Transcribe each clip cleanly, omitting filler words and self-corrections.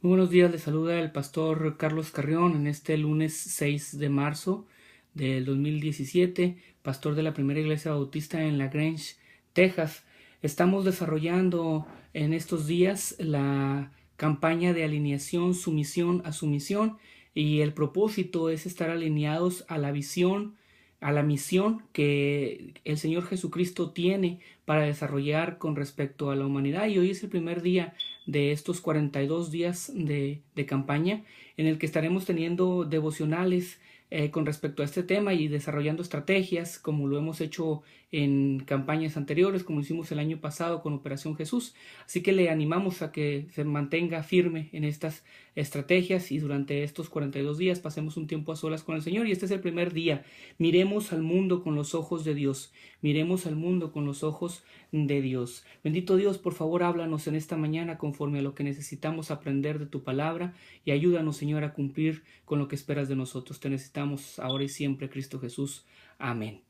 Muy buenos días, les saluda el pastor Carlos Carrión en este lunes 6 de marzo del 2017, pastor de la Primera Iglesia Bautista en La Grange, Texas. Estamos desarrollando en estos días la campaña de alineación, sumisión a sumisión, y el propósito es estar alineados a la visión, a la misión que el Señor Jesucristo tiene para desarrollar con respecto a la humanidad. Y hoy es el primer día de estos 42 días de campaña en el que estaremos teniendo devocionales con respecto a este tema y desarrollando estrategias como lo hemos hecho en campañas anteriores, como lo hicimos el año pasado con Operación Jesús. Así que le animamos a que se mantenga firme en estas estrategias y durante estos 42 días pasemos un tiempo a solas con el Señor. Y este es el primer día. Miremos al mundo con los ojos de Dios. Miremos al mundo con los ojos de Dios. Bendito Dios, por favor, háblanos en esta mañana conforme a lo que necesitamos aprender de tu palabra y ayúdanos, Señor, a cumplir con lo que esperas de nosotros. Te necesitamos ahora y siempre, Cristo Jesús. Amén.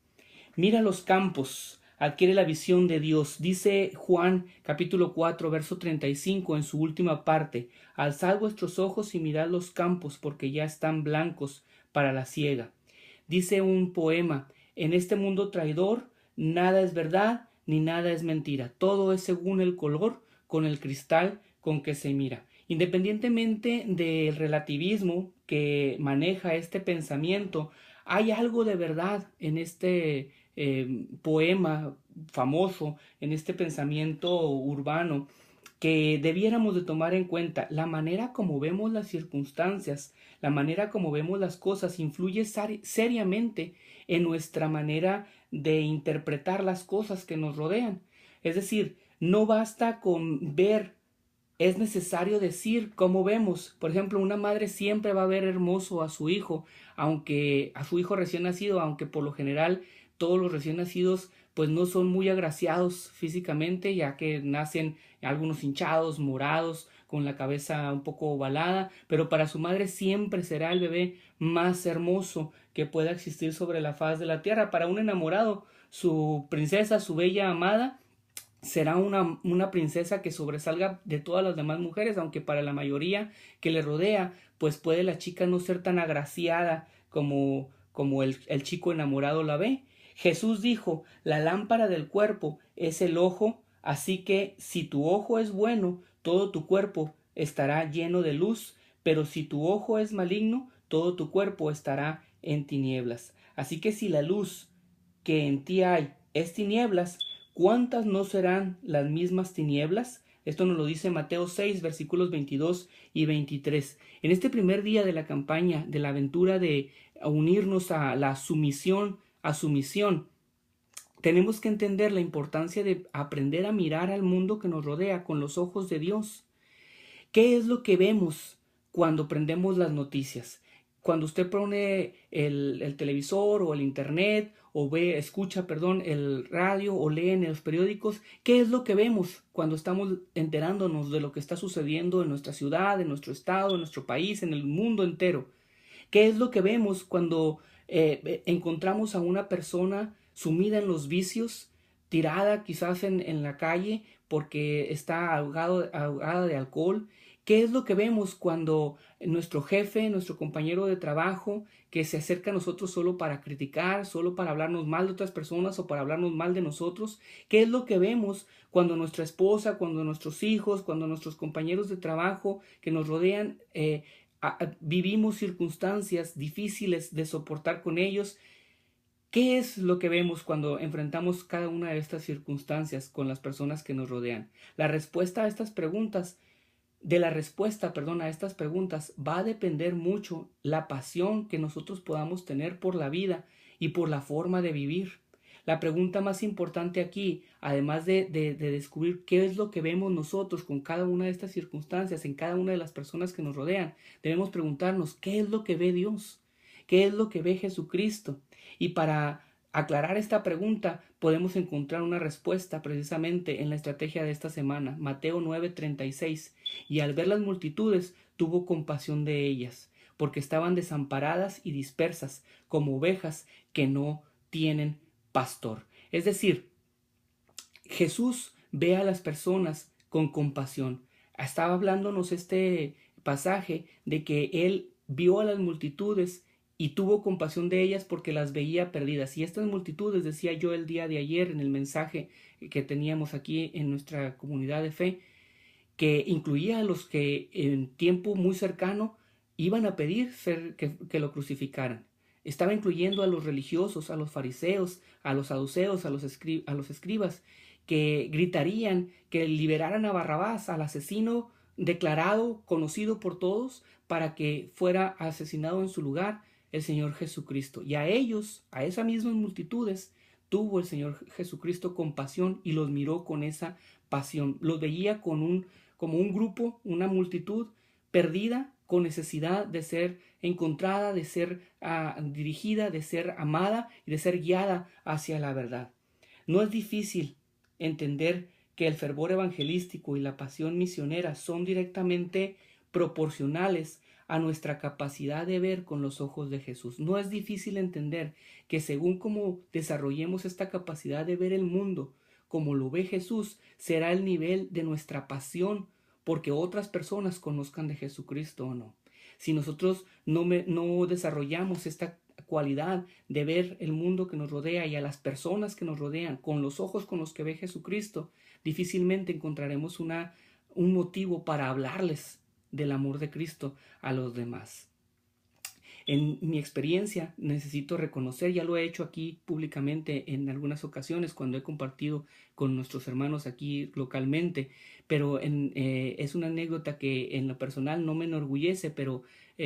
Mira los campos, adquiere la visión de Dios. Dice Juan capítulo 4, verso 35 en su última parte: alzad vuestros ojos y mirad los campos, porque ya están blancos para la siega. Dice un poema: en este mundo traidor, nada es verdad ni nada es mentira. Todo es según el color, con el cristal con que se mira. Independientemente del relativismo que maneja este pensamiento, hay algo de verdad en este poema famoso, en este pensamiento urbano, que debiéramos de tomar en cuenta. La manera como vemos las circunstancias, la manera como vemos las cosas, influye seriamente en nuestra manera de interpretar las cosas que nos rodean. Es decir, no basta con ver, es necesario decir cómo vemos. Por ejemplo, una madre siempre va a ver hermoso a su hijo, aunque a su hijo recién nacido, aunque por lo general todos los recién nacidos pues no son muy agraciados físicamente, ya que nacen algunos hinchados, morados, con la cabeza un poco ovalada, pero para su madre siempre será el bebé más hermoso que pueda existir sobre la faz de la tierra. Para un enamorado, su princesa, su bella amada, será una princesa que sobresalga de todas las demás mujeres, aunque para la mayoría que le rodea, pues puede la chica no ser tan agraciada como el chico enamorado la ve. Jesús dijo: la lámpara del cuerpo es el ojo, así que si tu ojo es bueno, todo tu cuerpo estará lleno de luz, pero si tu ojo es maligno, todo tu cuerpo estará en tinieblas. Así que si la luz que en ti hay es tinieblas, ¿cuántas no serán las mismas tinieblas? Esto nos lo dice Mateo 6, versículos 22 y 23. En este primer día de la campaña, de la aventura de unirnos a la sumisión, a su misión, tenemos que entender la importancia de aprender a mirar al mundo que nos rodea con los ojos de Dios. ¿Qué es lo que vemos cuando prendemos las noticias? Cuando usted pone el televisor o el internet o escucha, perdón, el radio o lee en los periódicos, ¿qué es lo que vemos cuando estamos enterándonos de lo que está sucediendo en nuestra ciudad, en nuestro estado, en nuestro país, en el mundo entero? ¿Qué es lo que vemos cuando encontramos a una persona sumida en los vicios, tirada quizás en la calle porque está ahogada de alcohol? ¿Qué es lo que vemos cuando nuestro jefe, nuestro compañero de trabajo, que se acerca a nosotros solo para criticar, solo para hablarnos mal de otras personas o para hablarnos mal de nosotros? ¿Qué es lo que vemos cuando nuestra esposa, cuando nuestros hijos, cuando nuestros compañeros de trabajo que nos rodean vivimos circunstancias difíciles de soportar con ellos? ¿Qué es lo que vemos cuando enfrentamos cada una de estas circunstancias con las personas que nos rodean? La respuesta a estas preguntas, de la respuesta, perdón, a estas preguntas va a depender mucho la pasión que nosotros podamos tener por la vida y por la forma de vivir. La pregunta más importante aquí, además de descubrir qué es lo que vemos nosotros con cada una de estas circunstancias, en cada una de las personas que nos rodean, debemos preguntarnos qué es lo que ve Dios, qué es lo que ve Jesucristo. Y para aclarar esta pregunta podemos encontrar una respuesta precisamente en la estrategia de esta semana, Mateo 9:36. Y al ver las multitudes, tuvo compasión de ellas, porque estaban desamparadas y dispersas, como ovejas que no tienen pastor. Es decir, Jesús ve a las personas con compasión. Estaba hablándonos este pasaje de que él vio a las multitudes y tuvo compasión de ellas porque las veía perdidas. Y estas multitudes, decía yo el día de ayer en el mensaje que teníamos aquí en nuestra comunidad de fe, que incluía a los que en tiempo muy cercano iban a pedir que lo crucificaran. Estaba incluyendo a los religiosos, a los fariseos, a los saduceos, a los escribas, que gritarían que liberaran a Barrabás, al asesino declarado, conocido por todos, para que fuera asesinado en su lugar el Señor Jesucristo. Y a ellos, a esas mismas multitudes, tuvo el Señor Jesucristo compasión y los miró con esa pasión. Los veía como un grupo, una multitud perdida, con necesidad de ser encontrada, de ser dirigida, de ser amada y de ser guiada hacia la verdad. No es difícil entender que el fervor evangelístico y la pasión misionera son directamente proporcionales a nuestra capacidad de ver con los ojos de Jesús. No es difícil entender que según como desarrollemos esta capacidad de ver el mundo como lo ve Jesús, será el nivel de nuestra pasión porque otras personas conozcan de Jesucristo o no. Si nosotros no desarrollamos esta cualidad de ver el mundo que nos rodea y a las personas que nos rodean con los ojos con los que ve Jesucristo, difícilmente encontraremos un motivo para hablarles del amor de Cristo a los demás. En mi experiencia necesito reconocer, ya lo he hecho aquí públicamente en algunas ocasiones cuando he compartido con nuestros hermanos aquí localmente, pero es una anécdota que en lo personal no me enorgullece, pero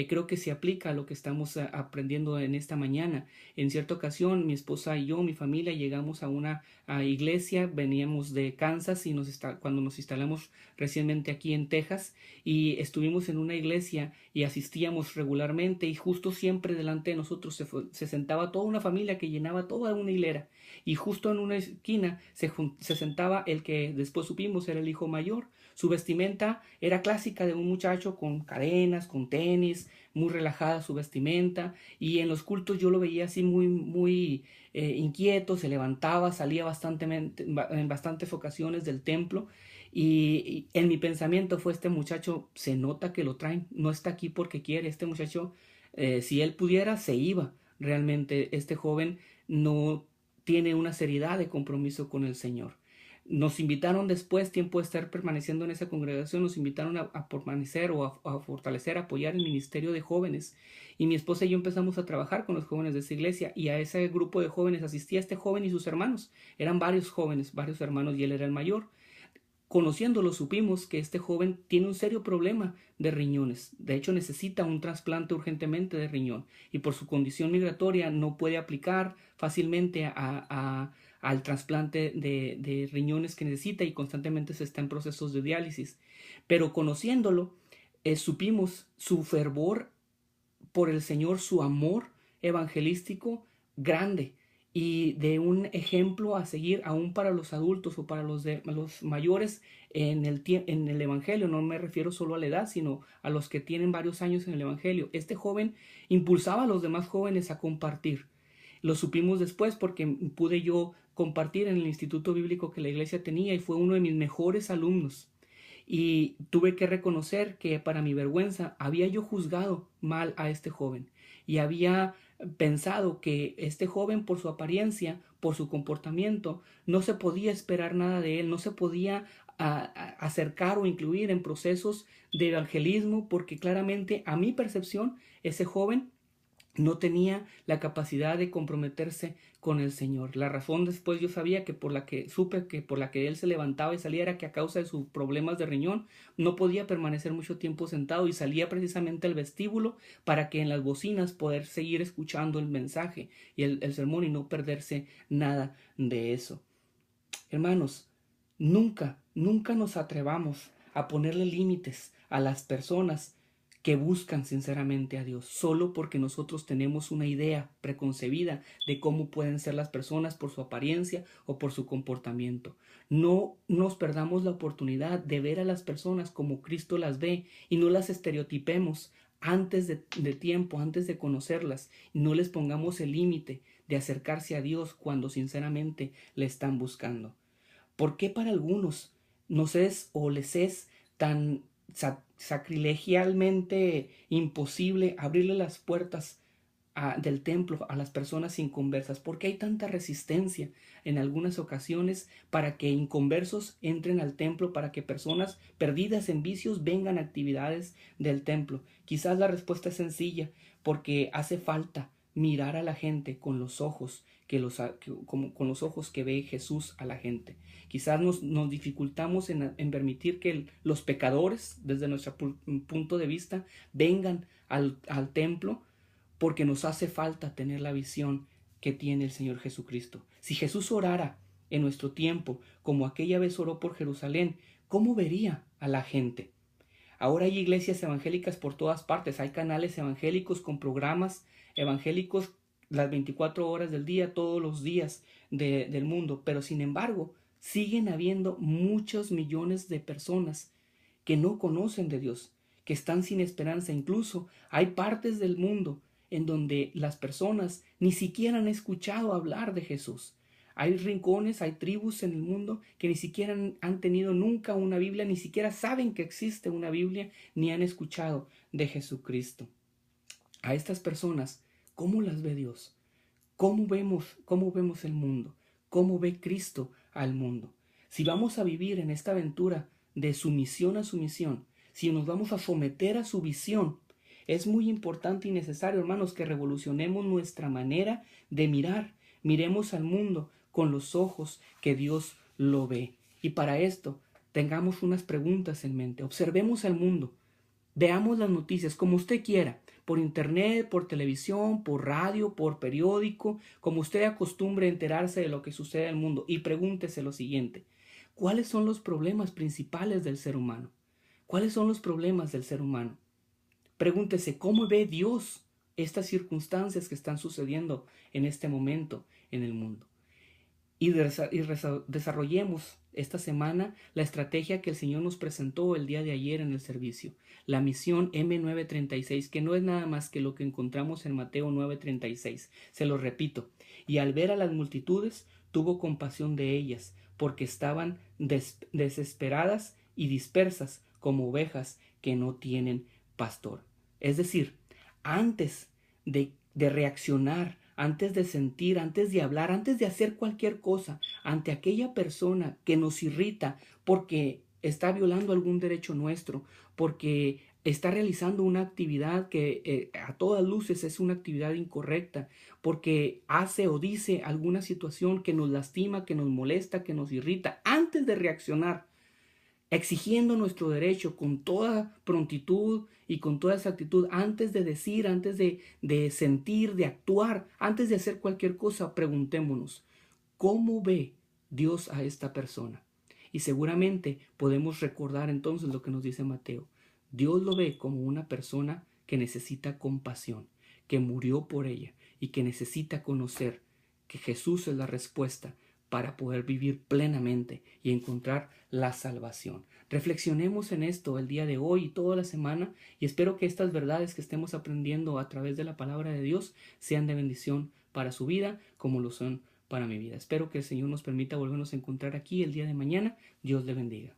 creo que se aplica a lo que estamos aprendiendo en esta mañana. En cierta ocasión mi esposa y yo, mi familia, llegamos a una iglesia, veníamos de Kansas y cuando nos instalamos recientemente aquí en Texas, y estuvimos en una iglesia y asistíamos regularmente y justo siempre delante de nosotros se sentaba toda una familia que llenaba toda una hilera, y justo en una esquina se sentaba el que después supimos era el hijo mayor. Su vestimenta era clásica de un muchacho con cadenas, con tenis, muy relajada su vestimenta, y en los cultos yo lo veía así muy inquieto, se levantaba, salía en bastantes ocasiones del templo, y en mi pensamiento fue: este muchacho se nota que lo traen, no está aquí porque quiere, este muchacho si él pudiera se iba. Realmente este joven no tiene una seriedad de compromiso con el Señor. Nos invitaron después, tiempo de estar permaneciendo en esa congregación, nos invitaron a permanecer o a fortalecer, a apoyar el ministerio de jóvenes. Y mi esposa y yo empezamos a trabajar con los jóvenes de esa iglesia, y a ese grupo de jóvenes asistía este joven y sus hermanos. Eran varios jóvenes, varios hermanos, y él era el mayor. Conociéndolo supimos que este joven tiene un serio problema de riñones. De hecho, necesita un trasplante urgentemente de riñón, y por su condición migratoria no puede aplicar fácilmente al trasplante de riñones que necesita, y constantemente se está en procesos de diálisis. Pero conociéndolo, supimos su fervor por el Señor, su amor evangelístico grande, y de un ejemplo a seguir aún para los adultos o para los mayores en el Evangelio. No me refiero solo a la edad, sino a los que tienen varios años en el Evangelio. Este joven impulsaba a los demás jóvenes a compartir. Lo supimos después porque pude yo compartir en el instituto bíblico que la iglesia tenía, y fue uno de mis mejores alumnos. Y tuve que reconocer que, para mi vergüenza, había yo juzgado mal a este joven, y había pensado que este joven, por su apariencia, por su comportamiento, no se podía esperar nada de él, no se podía acercar o incluir en procesos de evangelismo, porque claramente, a mi percepción, ese joven no tenía la capacidad de comprometerse con el Señor. La razón después yo sabía que por la que él se levantaba y salía era que a causa de sus problemas de riñón no podía permanecer mucho tiempo sentado, y salía precisamente al vestíbulo para que en las bocinas poder seguir escuchando el mensaje y el sermón, y no perderse nada de eso. Hermanos, nunca nos atrevamos a ponerle límites a las personas que buscan sinceramente a Dios, solo porque nosotros tenemos una idea preconcebida de cómo pueden ser las personas por su apariencia o por su comportamiento. No nos perdamos la oportunidad de ver a las personas como Cristo las ve, y no las estereotipemos antes de tiempo, antes de conocerlas, y no les pongamos el límite de acercarse a Dios cuando sinceramente le están buscando. ¿Por qué para algunos nos es o les es tan sacrilegialmente imposible abrirle las puertas del templo a las personas inconversas? ¿Por qué hay tanta resistencia en algunas ocasiones para que inconversos entren al templo, para que personas perdidas en vicios vengan a actividades del templo? Quizás la respuesta es sencilla, porque hace falta mirar a la gente con los ojos con los ojos que ve Jesús a la gente. Quizás nos dificultamos en permitir que los pecadores, desde nuestro punto de vista, vengan al templo, porque nos hace falta tener la visión que tiene el Señor Jesucristo. Si Jesús orara en nuestro tiempo, como aquella vez oró por Jerusalén, ¿cómo vería a la gente? Ahora hay iglesias evangélicas por todas partes, hay canales evangélicos con programas evangélicos las 24 horas del día, todos los días del mundo, pero sin embargo siguen habiendo muchos millones de personas que no conocen de Dios, que están sin esperanza. Incluso hay partes del mundo en donde las personas ni siquiera han escuchado hablar de Jesús. Hay rincones, hay tribus en el mundo que ni siquiera han tenido nunca una Biblia, ni siquiera saben que existe una Biblia, ni han escuchado de Jesucristo. A estas personas, ¿cómo las ve Dios? ¿Cómo vemos el mundo? ¿Cómo ve Cristo al mundo? Si vamos a vivir en esta aventura de sumisión a sumisión, si nos vamos a someter a su visión, es muy importante y necesario, hermanos, que revolucionemos nuestra manera de mirar. Miremos al mundo con los ojos que Dios lo ve. Y para esto, tengamos unas preguntas en mente. Observemos al mundo. Veamos las noticias como usted quiera, por internet, por televisión, por radio, por periódico, como usted acostumbre a enterarse de lo que sucede en el mundo, y pregúntese lo siguiente: ¿cuáles son los problemas principales del ser humano? ¿Cuáles son los problemas del ser humano? Pregúntese, ¿cómo ve Dios estas circunstancias que están sucediendo en este momento en el mundo? Y desarrollemos esta semana la estrategia que el Señor nos presentó el día de ayer en el servicio, la misión M936, que no es nada más que lo que encontramos en Mateo 9:36. Se lo repito: y al ver a las multitudes, tuvo compasión de ellas, porque estaban desesperadas y dispersas como ovejas que no tienen pastor. Es decir, antes de reaccionar, antes de sentir, antes de hablar, antes de hacer cualquier cosa ante aquella persona que nos irrita porque está violando algún derecho nuestro, porque está realizando una actividad que a todas luces es una actividad incorrecta, porque hace o dice alguna situación que nos lastima, que nos molesta, que nos irrita, antes de reaccionar, exigiendo nuestro derecho con toda prontitud y con toda exactitud, antes de decir, antes de sentir, de actuar, antes de hacer cualquier cosa, preguntémonos, ¿cómo ve Dios a esta persona? Y seguramente podemos recordar entonces lo que nos dice Mateo. Dios lo ve como una persona que necesita compasión, que murió por ella y que necesita conocer que Jesús es la respuesta para poder vivir plenamente y encontrar la salvación. Reflexionemos en esto el día de hoy y toda la semana, y espero que estas verdades que estemos aprendiendo a través de la palabra de Dios sean de bendición para su vida como lo son para mi vida. Espero que el Señor nos permita volvernos a encontrar aquí el día de mañana. Dios le bendiga.